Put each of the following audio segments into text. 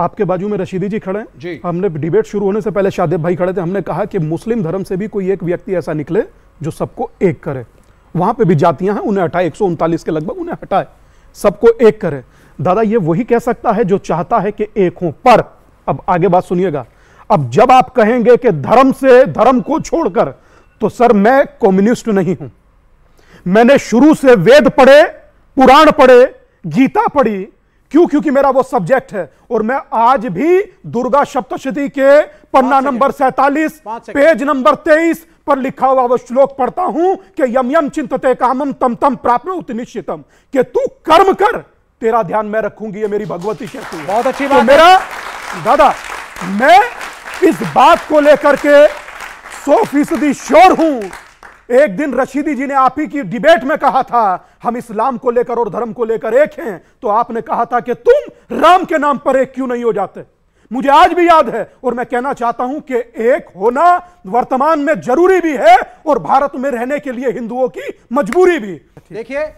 आपके बाजू में रशीदी जी खड़े जी। हैं। हमने डिबेट शुरू होने से पहले शादेब भाई खड़े थे, हमने कहा कि मुस्लिम धर्म से भी कोई एक व्यक्ति ऐसा निकले जो सबको एक करे। वहां पे भी जातियां हैं, उन्हें हटाए, 139 के लगभग, उन्हें हटाए, सबको एक करे। दादा ये वही कह सकता है जो चाहता है कि एक हो। पर अब आगे बात सुनिएगा, अब जब आप कहेंगे कि धर्म से धर्म को छोड़कर, तो सर मैं कम्युनिस्ट नहीं हूं। मैंने शुरू से वेद पढ़े, पुराण पढ़े, गीता पढ़ी। क्यों? क्योंकि मेरा वो सब्जेक्ट है। और मैं आज भी दुर्गा सप्तशती के पन्ना नंबर 47 पेज नंबर 23 पर लिखा हुआ वो श्लोक पढ़ता हूं कि यम यम चिंतते कामम तम तम प्राप्नोति निश्चितम, कि तू कर्म कर, तेरा ध्यान मैं रखूंगी। ये मेरी भगवती कहती है। बहुत अच्छी बात तो मेरा दादा, मैं इस बात को लेकर के 100% श्योर हूं। एक दिन रशीदी जी ने आप ही की डिबेट में कहा था हम इस्लाम को लेकर और धर्म को लेकर एक हैं, तो आपने कहा था कि तुम राम के नाम पर एक क्यों नहीं हो जाते। मुझे आज भी याद है। और मैं कहना चाहता हूं कि एक होना वर्तमान में जरूरी भी है और भारत में रहने के लिए हिंदुओं की मजबूरी भी। देखिए,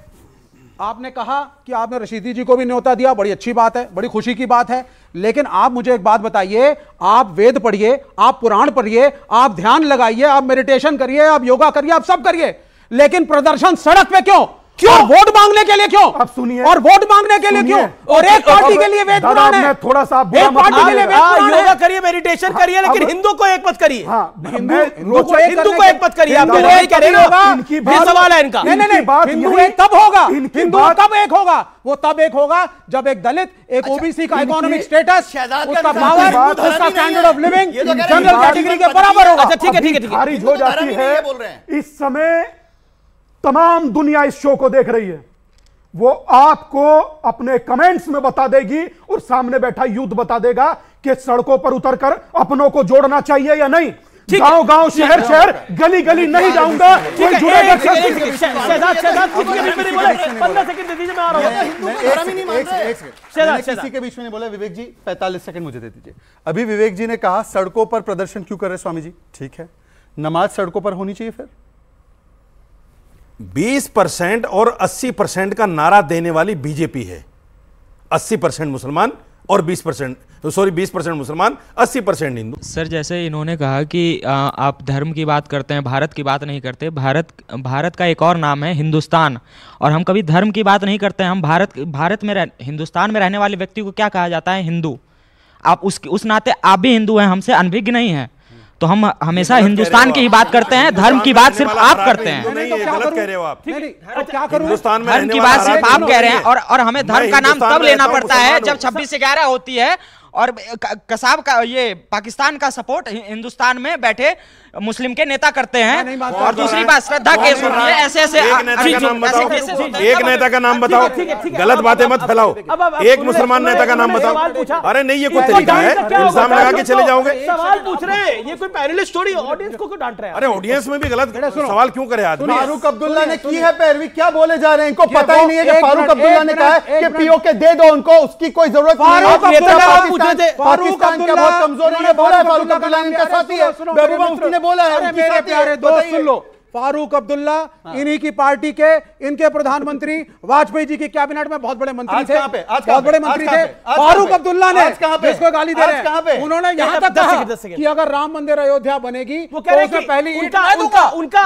आपने कहा कि आपने रशीदी जी को भी न्योता दिया, बड़ी अच्छी बात है, बड़ी खुशी की बात है। लेकिन आप मुझे एक बात बताइए, आप वेद पढ़िए, आप पुराण पढ़िए, आप ध्यान लगाइए, आप मेडिटेशन करिए, आप योगा करिए, आप सब करिए, लेकिन प्रदर्शन सड़क पे क्यों? क्यों? वोट मांगने के लिए क्यों? अब सुनिए, और वोट मांगने के लिए क्यों? और एक पार्टी के लिए वेद पुराण है, थोड़ा सा एक पार्टी के लिए वेद पुराण है। योगा करिए, मेडिटेशन करिए, लेकिन हिंदू को एक मत करिए। हिंदू को एक मत करिए। आप नहीं करेंगे, ये सवाल है इनका। नहीं, हिंदू एक तब होगा, हिंदू तब एक होगा, वो तब एक होगा जब एक दलित, एक ओबीसी का इकोनॉमिक स्टेटस, उसका पावर, उसका standard of living general category के बराबर होगा। अच्छा ठीक है, ठीक है, ठीक है। खारिज हो जाती है। इस समय तमाम दुनिया इस शो को देख रही है, वो आपको अपने कमेंट्स में बता देगी और सामने बैठा यूथ बता देगा कि सड़कों पर उतरकर अपनों को जोड़ना चाहिए या नहीं। गांव गांव, शहर शहर, गली गली नहीं जाऊंगा, कोई जुड़ेगा। शहजाद 15 सेकंड दे दीजिए, मैं आ रहा हूं। किसी के बीच में नहीं बोला। विवेक जी 45 सेकंड मुझे दे दीजिए। अभी विवेक जी ने कहा सड़कों पर प्रदर्शन क्यों कर रहे स्वामी जी? ठीक है, नमाज सड़कों पर होनी चाहिए। फिर 20% और 80% का नारा देने वाली बीजेपी है। 80% मुसलमान और 20% मुसलमान, 80% हिंदू। सर जैसे इन्होंने कहा कि आप धर्म की बात करते हैं, भारत की बात नहीं करते। भारत का एक और नाम है हिंदुस्तान, और हम कभी धर्म की बात नहीं करते हैं। हम हिंदुस्तान में रहने वाले व्यक्ति को क्या कहा जाता है? हिंदू। आप उस नाते आप भी हिंदू हैं, हमसे अनभिज्ञ नहीं है। तो हम हमेशा हिंदुस्तान की ही बात करते हैं, धर्म की बात सिर्फ आप करते हैं। गलत कह रहे हो आप। क्या करूं? हिंदुस्तान में धर्म की बात सिर्फ आप कह रहे हैं, और हमें धर्म का नाम तब लेना पड़ता है जब 26/11 होती है और कसाब का ये पाकिस्तान का सपोर्ट हिंदुस्तान में बैठे मुस्लिम के नेता करते हैं। और दूसरी बात श्रद्धा केस होती है, ऐसे एक नेता का नाम बताओ, गलत बातें मत फैलाओ। एक मुसलमान नेता का नाम बताओ। अरे नहीं, ये कोई तरीका है? इल्जाम लगा के चले जाओगे? सवाल पूछ रहे हैं, ये कोई पैनलिस्ट थोड़ी ऑडियंस को क्यों डांट रहे हैं? अरे ऑडियंस में भी गलत सवाल क्यों करे आदमी? फारूक अब्दुल्ला ने की है पैरवी, क्या बोले जा रहे हैं? इनको पता ही नहीं है कि फारूक अब्दुल्ला ने कहा है कि पीओके दे दो उनको, उसकी कोई जरूरत नहीं है। पाकिस्तान का बहुत कमजोर है, बोला है फारूक अब्दुल्ला इनका साथी है, महबूबा मुफ्ती ने बोला है। मेरे प्यारे दोस्त सुन लो, फारूक अब्दुल्ला इन्हीं की पार्टी के, इनके प्रधानमंत्री वाजपेयी जी की कैबिनेट में बहुत बड़े मंत्री थे, बहुत बड़े मंत्री थे। फारूक अब्दुल्ला ने जिसको गाली दे रहे हैं, उन्होंने यहां तक कहा कि अगर राम मंदिर अयोध्या बनेगी तो उसमें पहली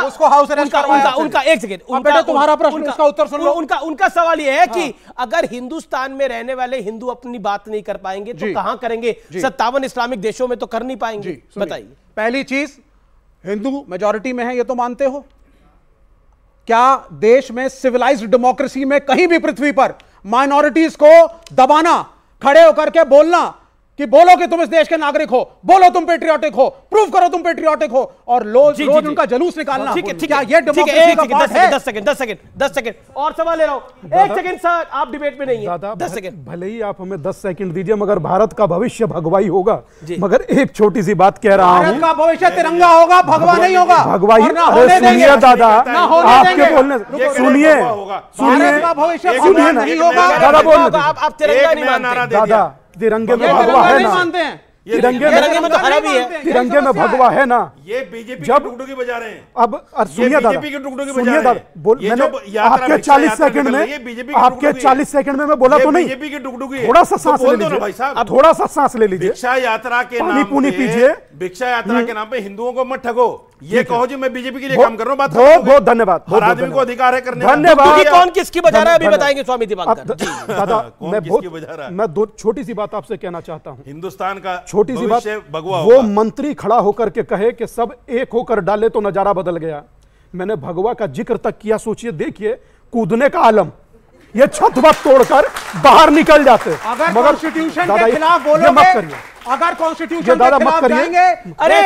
उसको हाउस अरेस्ट करवाया। उनका एक सेकंड, बेटा तुम्हारा प्रश्न, उसका उत्तर सुन लो। उनका सवाल यह है कि अगर हिंदुस्तान में रहने वाले हिंदू अपनी बात नहीं कर पाएंगे तो कहां करेंगे? 57 इस्लामिक देशों में तो कर नहीं पाएंगे। बताइए। पहली चीज, हिंदू मेजॉरिटी में है, ये तो मानते हो? क्या देश में सिविलाइज्ड डेमोक्रेसी में कहीं भी पृथ्वी पर माइनॉरिटीज को दबाना, खड़े होकर के बोलना कि बोलो कि तुम इस देश के नागरिक हो, बोलो तुम पेट्रियोटिक हो, प्रूव करो तुम पेट्रियोटिक हो, और रोज उनका जलूस निकालना, क्या ये डेमोक्रेसी का पार्ट है? 10 सेकंड और सवाल ले रहा हूं। 1 सेकंड सर, आप डिबेट में नहीं है। 10 सेकंड भले ही आप हमें 10 सेकंड दीजिए, मगर भारत का भविष्य भगवाई होगा। मगर एक छोटी सी बात कह रहा हूं, भारत का भविष्य तिरंगा होगा, भगवा नहीं होगा। भगवाई, अरे सुनिए दादा, आपके बोलने सुनिए, भारत का भविष्य नहीं होगा। दादा बोलने, आप तिरंगा नहीं मानते? दादा तिरंगे में भगवा है ना? मानते हैं तिरंगे में तो हरा भी है, तिरंगे में भगवा है ना। ये बीजेपी जब टुकड़ों की बजा रहे हैं। अब सुनिए दादा, सुनिए दादा, आपके 40 सेकंड में, आपके 40 सेकंड में मैं बोला तो नहीं, बीजेपी की टुकड़ी, थोड़ा सा सांस ले लीजिए, थोड़ा सा सांस ले लीजिए। भिक्षा यात्रा के पानी नाम पूनी पे, पीजिए। भिक्षा यात्रा के नाम पे हिंदुओं को मत ठगो। ये कहो जी मैं बीजेपी के लिए काम कर रहा हूं, बात बहुत बहुत धन्यवाद। हर आदमी को अधिकार है करने का। धन्यवाद। कौन किसकी बजा रहा है अभी बताएंगे स्वामी दिवाकर। दादा मैं दो छोटी सी बात आपसे कहना चाहता हूं। हिंदुस्तान का छोटी सी बात, भगवा वो मंत्री खड़ा होकर के कहे कि सब एक होकर डाले तो नजारा बदल गया। मैंने भगवा का जिक्र तक किया, सोचिए, देखिए कूदने का आलम, ये छत वत तोड़कर बाहर निकल जाते। अगर कॉन्स्टिट्यूशन के खिलाफ बोलोगे, मत करिए, अगर कॉन्स्टिट्यूशन दादा के मत खिलाफ करिए। जाएंगे, अरे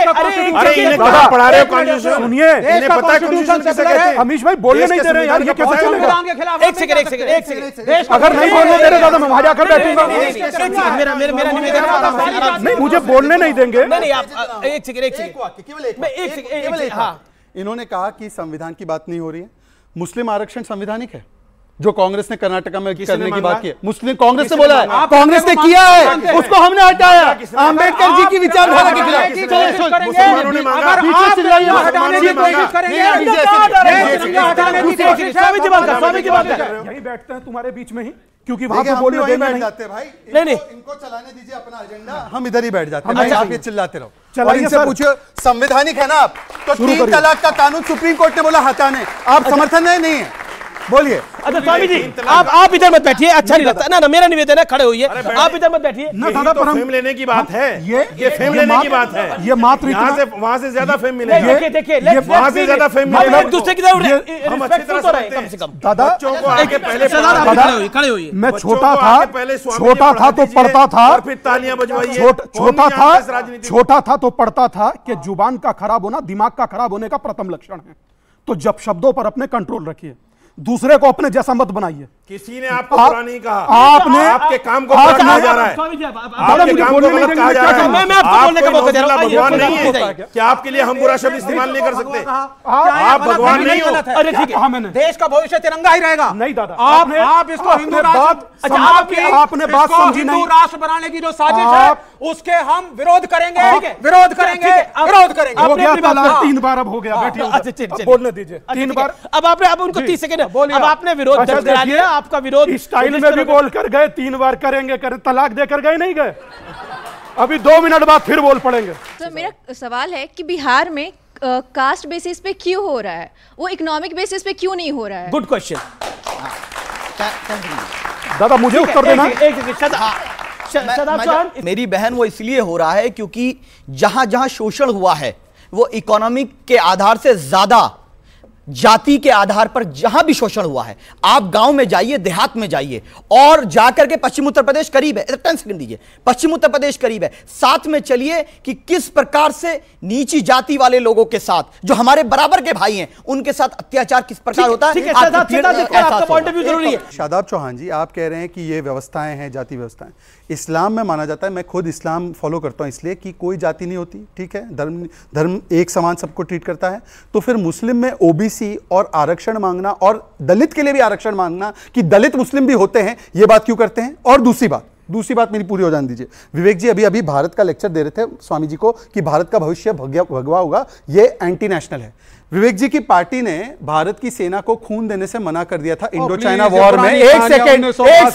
इन्हें कहां पढ़ा रहे हो कॉन्स्टिट्यूशन? सुनिए, इन्हें पता है कॉन्स्टिट्यूशन किसे कहते हैं? अमीश भाई बोलने नहीं दे रहे यार, ये कैसे चलेगा? एक सेकंड अगर नहीं बोलने दे रहे दादा, मैं वहां जाकर बैठूंगा। मेरा निवेदन नहीं, मुझे बोलने नहीं देंगे। नहीं, आप एक सेकंड। हाँ, इन्होंने कहा कि संविधान की बात नहीं हो रही है। मुस्लिम आरक्षण संवैधानिक है जो कांग्रेस ने कर्नाटका में करने की बात की है। मुस्लिम कांग्रेस ने बोला है, कांग्रेस ने किया है, उसको हमने हटाया अंबेडकर जी की विचारधारा के खिलाफ। यही बैठते हैं तुम्हारे बीच में ही, क्योंकि वहां पे बोलने वही बैठ जाते हैं भाई। नहीं, इनको चलाने दीजिए अपना एजेंडा, हम इधर ही बैठ जाते हैं। आप ये चिल्लाते रहो और इनसे पूछो संवैधानिक है ना आप, तो 3 तलाक का कानून सुप्रीम कोर्ट ने बोला हटाने, आप समर्थन नहीं है, बोलिए। अच्छा स्वामी जी, आप इधर मत बैठिए, अच्छा नहीं लगता ना। मेरा निवेदन है, खड़े होइए, आप इधर मत बैठिए। ना दादा, पर फेम लेने की बात है, ये फेम लेने की बात है। ये मात्र यहाँ से वहां से ज्यादा फेम मिलेगा। देखिए, वहां से ज्यादा फेम मिलेगा। एक दूसरे की तरफ हम अच्छी तरह तो रहे कम से कम। दादा, बच्चों को आगे पहले खड़े होइए। मैं छोटा था तो पढ़ता था, और फिर तालियां बजवाइए। छोटा था तो पढ़ता था कि जुबान का खराब होना दिमाग का खराब होने का प्रथम लक्षण है। तो जब शब्दों पर अपने कंट्रोल रखिए, दूसरे को अपने जैसा मत बनाइए। किसी ने आपको बुरा नहीं कहा, आपने आपके काम को बुरा कहा जा रहा है, आपके काम को गलत कहा जा रहा है। मैं आपको बोलने का मौका दे रहा हूं। भगवान नहीं है क्या? आपके लिए हम बुरा शब्द इस्तेमाल नहीं कर सकते? आप भगवान नहीं हो। अरे ठीक है, देश का भविष्य तिरंगा ही रहेगा। नहीं दादा, आप इसको हिंदू राष्ट्र, आपने बात समझी नहीं। राष्ट्र बनाने की जो साजिश है उसके हम विरोध करेंगे, विरोध करेंगे, विरोध करेंगे। हो गया तलाक 3 बार, अब हो गया, बैठिए, बोलने दीजिए। 3 बार, अब आप उनको 30 सेकंड बोलिए। अब आपने विरोध दर्ज करा लिया, आपका विरोध स्टाइल में भी बोल कर गए, 3 बार करेंगे, तलाक देकर गए नहीं गए, अभी 2 मिनट बाद फिर बोल पड़ेंगे। तो मेरा सवाल है कि बिहार में कास्ट बेसिस पे क्यों हो रहा है, वो इकोनॉमिक बेसिस पे क्यों नहीं हो रहा है? गुड क्वेश्चन दादा, मुझे उत्तर देना। मेरी बहन, वो इसलिए हो रहा है क्योंकि जहां जहां शोषण हुआ है वो इकोनॉमिक के आधार से ज्यादा जाति के आधार पर जहां भी शोषण हुआ है। आप गांव में जाइए, देहात में जाइए और जाकर के पश्चिम उत्तर प्रदेश करीब है, 10 सेकंड दीजिए, पश्चिम उत्तर प्रदेश करीब है, साथ में चलिए कि किस प्रकार से नीची जाति वाले लोगों के साथ, जो हमारे बराबर के भाई हैं, उनके साथ अत्याचार किस प्रकार होता है। आपका पॉइंट ऑफ व्यू जरूरी है। शादाब चौहान जी, आप कह रहे हैं कि ये व्यवस्थाएं हैं, जाति व्यवस्थाएं। इस्लाम में माना जाता है, मैं खुद इस्लाम फॉलो करता हूं, इसलिए कि कोई जाति नहीं होती, ठीक है, धर्म एक समान सबको ट्रीट करता है। तो फिर मुस्लिम में ओबीसी और आरक्षण मांगना और दलित के लिए भी आरक्षण मांगना कि दलित मुस्लिम भी होते हैं, ये बात क्यों करते हैं? और दूसरी बात मेरी पूरी हो जाने दीजिए। विवेक जी अभी भारत का लेक्चर दे रहे थे स्वामी जी को कि भारत का भविष्य भगवा होगा, ये एंटी नेशनल है। विवेक जी की पार्टी ने भारत की सेना को खून देने से मना कर दिया था इंडो चाइना वॉर में। एक सेकेंड बोलिए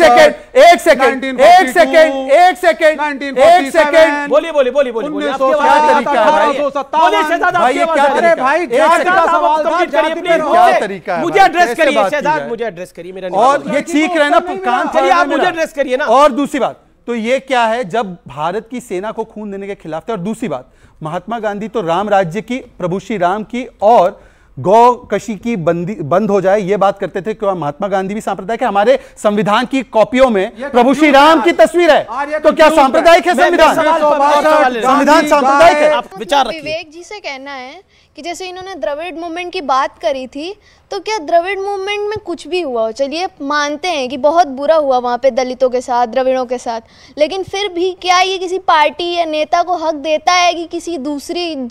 क्या तरीका है? मुझे एड्रेस करिए शहजाद, मुझे एड्रेस करिए। मेरा और ये चीख रहे ना, कान चलिए आप मुझे एड्रेस करिए ना। और दूसरी बात तो ये क्या है, जब भारत की सेना को खून देने के खिलाफ थे। और दूसरी बात, महात्मा गांधी तो राम राज्य की, प्रभु श्री राम की और गौ कशी की बंद हो जाए ये बात करते थे। क्यों? महात्मा गांधी भी सांप्रदायिक है, हमारे संविधान की कॉपियों में प्रभु श्री राम की तस्वीर है, तो क्या सांप्रदायिक है संविधान? संविधान सांप्रदायिक है। विचार विवेक जी से कहना है कि जैसे इन्होंने द्रविड़ मूवमेंट की बात करी थी, तो क्या द्रविड़ मूवमेंट में कुछ भी हुआ हो, चलिए मानते हैं कि बहुत बुरा हुआ वहाँ पे दलितों के साथ, द्रविड़ों के साथ, लेकिन फिर भी क्या ये किसी पार्टी या नेता को हक देता है कि किसी दूसरी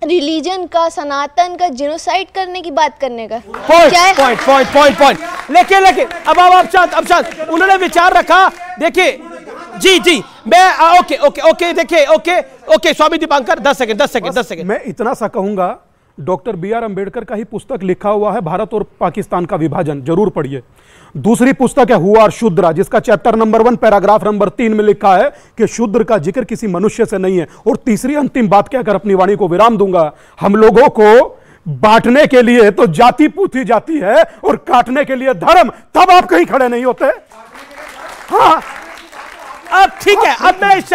रिलीजन का, सनातन का जेनोसाइड करने की बात करने का? पॉइंट लेकिन अब शांत, उन्होंने विचार रखा। देखिए जी जी मैं ओके ओके ओके देखिए ओके ओके स्वामी दीपांकर 10 सेकंड मैं इतना सा कहूंगा, डॉक्टर बी.आर. अंबेडकर का ही पुस्तक लिखा हुआ है भारत और पाकिस्तान का विभाजन, जरूर पढ़िए। दूसरी पुस्तक है हुआ और शूद्रा, जिसका चैप्टर नंबर 1 पैराग्राफ नंबर 3 में लिखा है कि शूद्र का जिक्र किसी मनुष्य से नहीं है। और तीसरी अंतिम बात कहकर अपनी वाणी को विराम दूंगा, हम लोगों को बांटने के लिए तो जाति पूछी जाती है और काटने के लिए धर्म, तब आप कहीं खड़े नहीं होते। हाँ अब ठीक है, अब मैं इस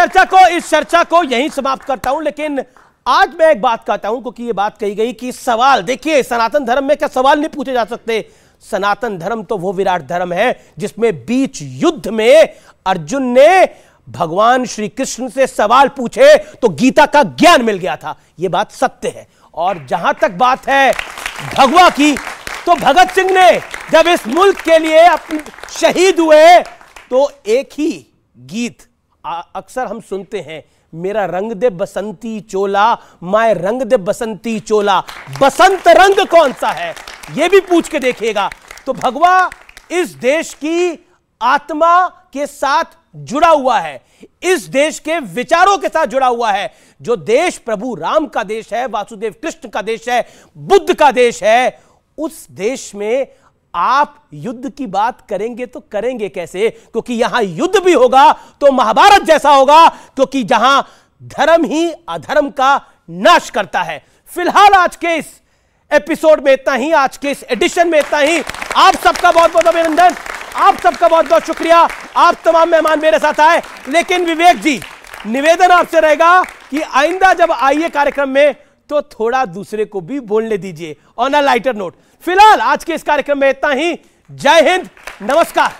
चर्चा को यहीं समाप्त करता हूं, लेकिन आज मैं एक बात कहता हूं, क्योंकि ये बात कही गई कि सवाल, देखिए सनातन धर्म में क्या सवाल नहीं पूछे जा सकते? सनातन धर्म तो वो विराट धर्म है जिसमें बीच युद्ध में अर्जुन ने भगवान श्री कृष्ण से सवाल पूछे तो गीता का ज्ञान मिल गया था। यह बात सत्य है। और जहां तक बात है भगवा की, तो भगत सिंह ने जब इस मुल्क के लिए अपने शहीद हुए तो एक ही गीत अक्सर हम सुनते हैं, मेरा रंग दे बसंती चोला, माए रंग दे बसंती चोला, बसंत रंग कौन सा है यह भी पूछ के देखिएगा। तो भगवा इस देश की आत्मा के साथ जुड़ा हुआ है, इस देश के विचारों के साथ जुड़ा हुआ है। जो देश प्रभु राम का देश है, वासुदेव कृष्ण का देश है, बुद्ध का देश है, उस देश में आप युद्ध की बात करेंगे तो करेंगे कैसे? क्योंकि यहां युद्ध भी होगा तो महाभारत जैसा होगा, क्योंकि जहां धर्म ही अधर्म का नाश करता है। फिलहाल आज के इस एपिसोड में इतना ही, आज के इस एडिशन में इतना ही। आप सबका बहुत बहुत अभिनंदन, आप सबका बहुत बहुत शुक्रिया, आप तमाम मेहमान मेरे साथ आए। लेकिन विवेक जी, निवेदन आपसे रहेगा कि आइंदा जब आइए कार्यक्रम में तो थोड़ा दूसरे को भी बोलने दीजिए ऑन अ लाइटर नोट। फिलहाल आज के इस कार्यक्रम में इतना ही। जय हिंद, नमस्कार।